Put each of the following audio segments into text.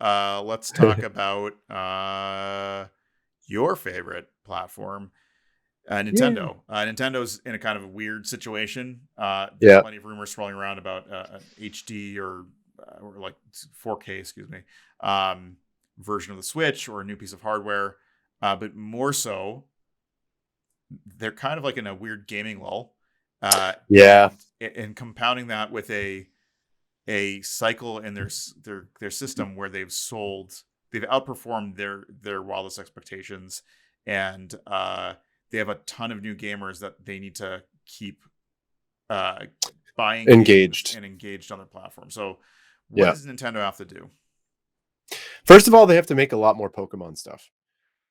let's talk about your favorite platform, Yeah. Nintendo. Nintendo's in a kind of a weird situation. There's Yeah. plenty of rumors swirling around about an HD or like 4K, excuse me, um, version of the Switch or a new piece of hardware. But more so, they're kind of like in a weird gaming lull, Yeah. and compounding that with a cycle in their system where they've outperformed their wildest expectations, and they have a ton of new gamers that they need to keep uh, buying games Engaged. and engaged on their platform. So, what Yeah. does Nintendo have to do? First of all, they have to make a lot more Pokemon stuff.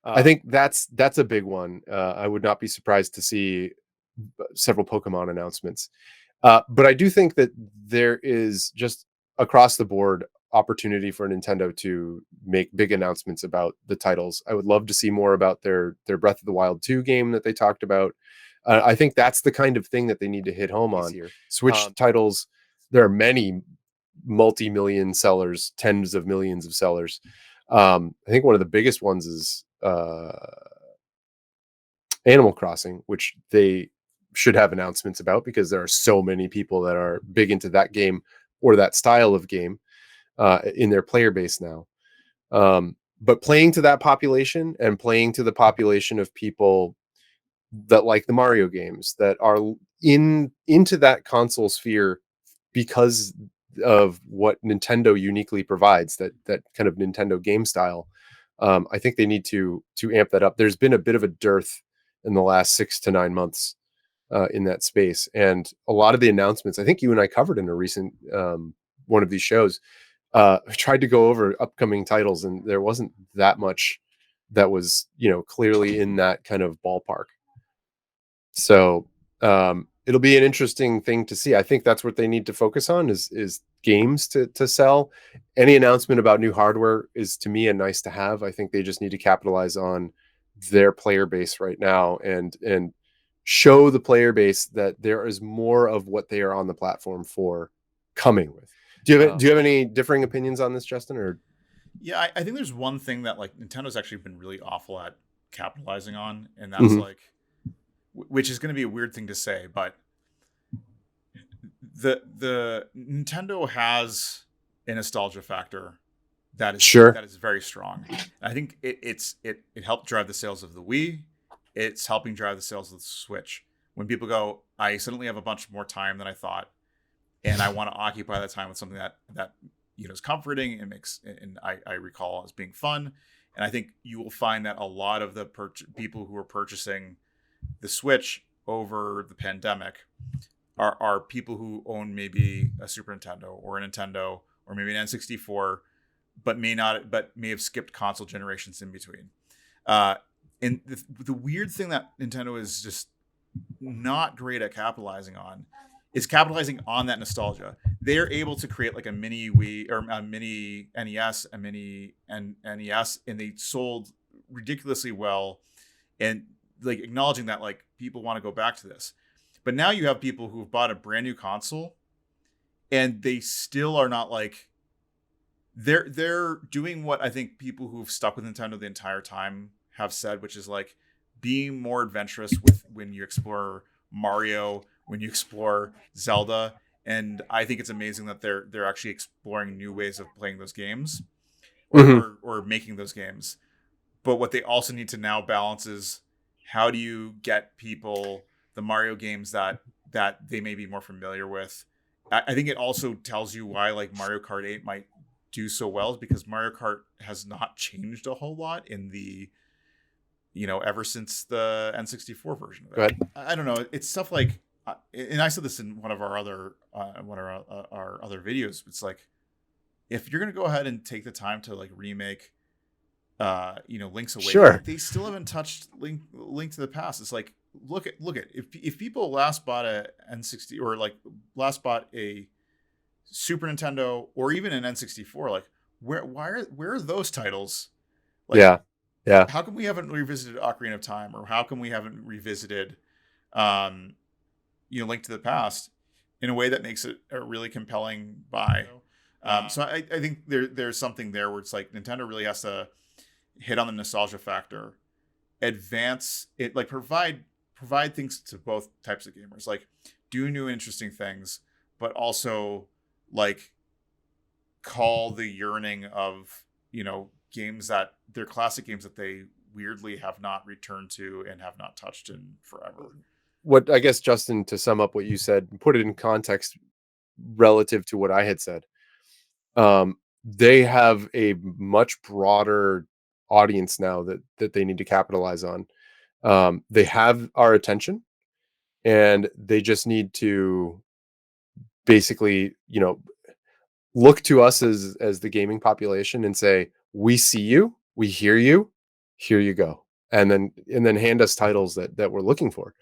I Uh, think that's a big one. I would not be surprised to see several Pokemon announcements. But I do think that there is just across the board opportunity for Nintendo to make big announcements about the titles. I would love to see more about their Breath of the Wild 2 game that they talked about. I think that's the kind of thing that they need to hit home on. Easier. Switch titles, there are many multi-million sellers, tens of millions of sellers. I think one of the biggest ones is Animal Crossing, which they should have announcements about because there are so many people that are big into that game or that style of game in their player base now. But playing to that population and playing to the population of people that like the Mario games that are into that console sphere because of what Nintendo uniquely provides, that kind of Nintendo game style. I think they need to amp that up. There's been a bit of a dearth in the last 6 to 9 months in that space, and a lot of the announcements. I think you and I covered in a recent one of these shows. Tried to go over upcoming titles, and there wasn't that much that was clearly in that kind of ballpark. So it'll be an interesting thing to see. I think that's what they need to focus on is games to sell. Any announcement about new hardware is to me a nice to have. I think they just need to capitalize on their player base right now and show the player base that there is more of what they are on the platform for coming with. Do you have any differing opinions on this, Justin? Or Yeah, I think there's one thing that like Nintendo's actually been really awful at capitalizing on, and that's Mhm. like, which is going to be a weird thing to say, but the Nintendo has a nostalgia factor Sure. that is very strong. I think it helped drive the sales of the Wii. It's helping drive the sales of the Switch. When people go, I suddenly have a bunch more time than I thought, and I want to occupy that time with something that is comforting and makes and I recall as being fun. And I think you will find that a lot of the people who are purchasing the Switch over the pandemic are people who own maybe a Super Nintendo or a Nintendo or maybe an N64, but may have skipped console generations in between. Uh, and the weird thing that Nintendo is just not great at capitalizing on is capitalizing on that nostalgia. They're able to create like a mini Wii or a mini NES, a mini NES, and they sold ridiculously well, and like acknowledging that like people want to go back to this. But now you have people who've bought a brand new console and they still are not like they're doing what I think people who've stuck with Nintendo the entire time have said, which is like being more adventurous with when you explore Mario, when you explore Zelda. And I think it's amazing that they're actually exploring new ways of playing those games or Mhm. or making those games. But what they also need to now balance is how do you get people the Mario games that they may be more familiar with. I think it also tells you why like Mario Kart 8 might do so well is because Mario Kart has not changed a whole lot in the ever since the N64 version of Go it. ahead. I don't know. It's stuff like, and I said this in one of our other our other videos. It's like if you're gonna go ahead and take the time to like remake Link's Awakening, Sure. they still haven't touched Link to the Past. It's like look at if people last bought a N60 or like last bought a Super Nintendo or even an N64, like where are those titles? Like Yeah. Yeah. how come we haven't revisited Ocarina of Time or how come we haven't revisited um Link to the Past in a way that makes it a really compelling buy? So I think there's something there where it's like Nintendo really has to hit on the nostalgia factor, advance it, like provide things to both types of gamers, like do new interesting things, but also like call the yearning of, games that they're classic games that they weirdly have not returned to and have not touched in forever. What I guess, Justin, to sum up what you said, put it in context relative to what I had said. They have a much broader audience now that they need to capitalize on. They have our attention, and they just need to basically, look to us as the gaming population and say, "We see you, we hear you, here you go," and then hand us titles that we're looking for.